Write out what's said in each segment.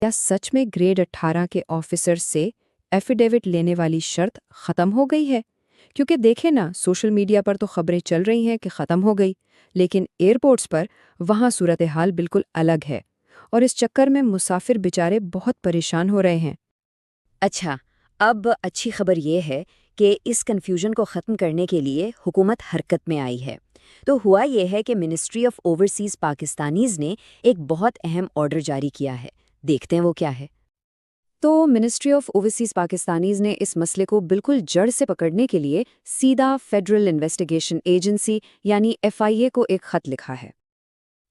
क्या सच में ग्रेड 18 के ऑफिसर से एफिडेविट लेने वाली शर्त खत्म हो गई है? क्योंकि देखें ना, सोशल मीडिया पर तो खबरें चल रही हैं कि खत्म हो गई, लेकिन एयरपोर्ट्स पर वहां सूरत हाल बिल्कुल अलग है और इस चक्कर में मुसाफिर बेचारे बहुत परेशान हो रहे हैं। अच्छा, अब अच्छी खबर ये है कि इस कन्फ्यूजन को ख़त्म करने के लिए हुकूमत हरकत में आई है। तो हुआ ये है कि मिनिस्ट्री ऑफ ओवरसीज़ पाकिस्तानीज़ ने एक बहुत अहम ऑर्डर जारी किया है। देखते हैं वो क्या है। तो मिनिस्ट्री ऑफ ओवरसीज पाकिस्तानीज ने इस मसले को बिल्कुल जड़ से पकड़ने के लिए सीधा फेडरल इन्वेस्टिगेशन एजेंसी यानी एफआईए को एक खत लिखा है।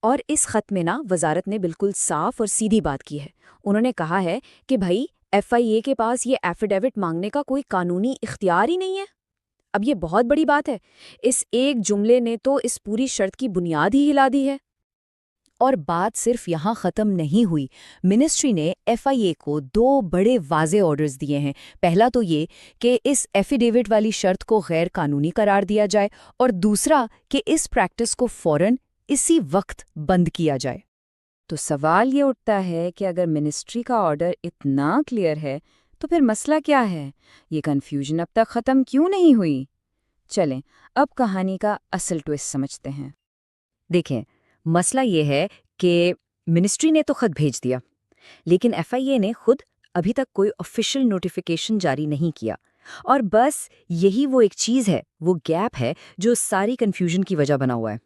और इस खत में ना वजारत ने बिल्कुल साफ और सीधी बात की है। उन्होंने कहा है कि भाई एफआईए के पास ये एफिडेविट मांगने का कोई कानूनी इख्तियार ही नहीं है। अब ये बहुत बड़ी बात है। इस एक जुमले ने तो इस पूरी शर्त की बुनियाद ही हिला दी है। और बात सिर्फ यहाँ ख़त्म नहीं हुई। मिनिस्ट्री ने एफआईए को दो बड़े वाज़े ऑर्डर्स दिए हैं। पहला तो ये कि इस एफिडेविट वाली शर्त को गैर कानूनी करार दिया जाए, और दूसरा कि इस प्रैक्टिस को फ़ौरन इसी वक्त बंद किया जाए। तो सवाल ये उठता है कि अगर मिनिस्ट्री का ऑर्डर इतना क्लियर है तो फिर मसला क्या है? ये कन्फ्यूजन अब तक ख़त्म क्यों नहीं हुई? चलें, अब कहानी का असल ट्विस्ट समझते हैं। देखें, मसला ये है कि मिनिस्ट्री ने तो खत भेज दिया, लेकिन एफआईए ने खुद अभी तक कोई ऑफिशियल नोटिफिकेशन जारी नहीं किया। और बस यही वो एक चीज़ है, वो गैप है जो सारी कन्फ्यूजन की वजह बना हुआ है।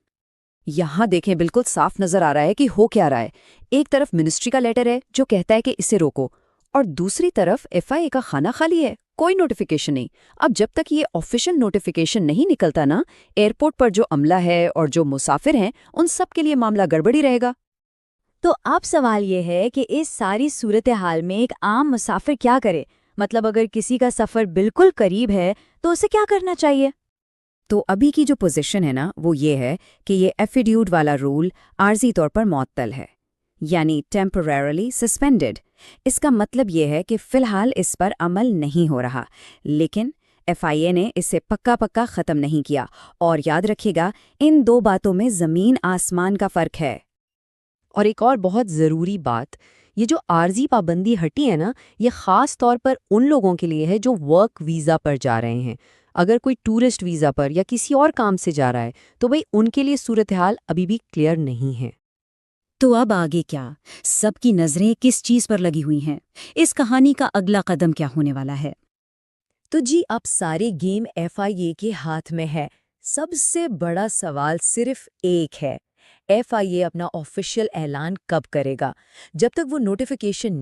यहाँ देखें, बिल्कुल साफ नजर आ रहा है कि हो क्या रहा है। एक तरफ मिनिस्ट्री का लेटर है जो कहता है कि इसे रोको, और दूसरी तरफ एफआईए का खाना खाली है, कोई नोटिफिकेशन नहीं। अब जब तक ये ऑफिशियल नोटिफिकेशन नहीं निकलता ना, एयरपोर्ट पर जो अमला है और जो मुसाफिर हैं, उन सब के लिए मामला गड़बड़ी रहेगा। तो अब सवाल ये है कि इस सारी सूरत हाल में एक आम मुसाफिर क्या करे? मतलब अगर किसी का सफ़र बिल्कुल करीब है तो उसे क्या करना चाहिए? तो अभी की जो पोजीशन है ना, वो ये है कि ये एफिड्यूट वाला रूल आर्जी तौर पर मुअत्तल है, यानी टेम्पररली सस्पेंडेड। इसका मतलब ये है कि फ़िलहाल इस पर अमल नहीं हो रहा, लेकिन एफआईए ने इसे पक्का पक्का ख़त्म नहीं किया। और याद रखिएगा, इन दो बातों में ज़मीन आसमान का फ़र्क है। और एक और बहुत ज़रूरी बात, ये जो आर्जी पाबंदी हटी है ना, ये ख़ास तौर पर उन लोगों के लिए है जो वर्क वीज़ा पर जा रहे हैं। अगर कोई टूरिस्ट वीज़ा पर या किसी और काम से जा रहा है तो भाई उनके लिए सूरत हाल अभी भी क्लियर नहीं है। तो अब आगे क्या? सबकी नज़रें किस चीज़ पर लगी हुई हैं? इस कहानी का अगला कदम क्या होने वाला है? तो जी, अब सारी गेम एफआईए के हाथ में है। सबसे बड़ा सवाल सिर्फ एक है, एफआईए अपना ऑफिशियल ऐलान कब करेगा? जब तक वो नोटिफिकेशन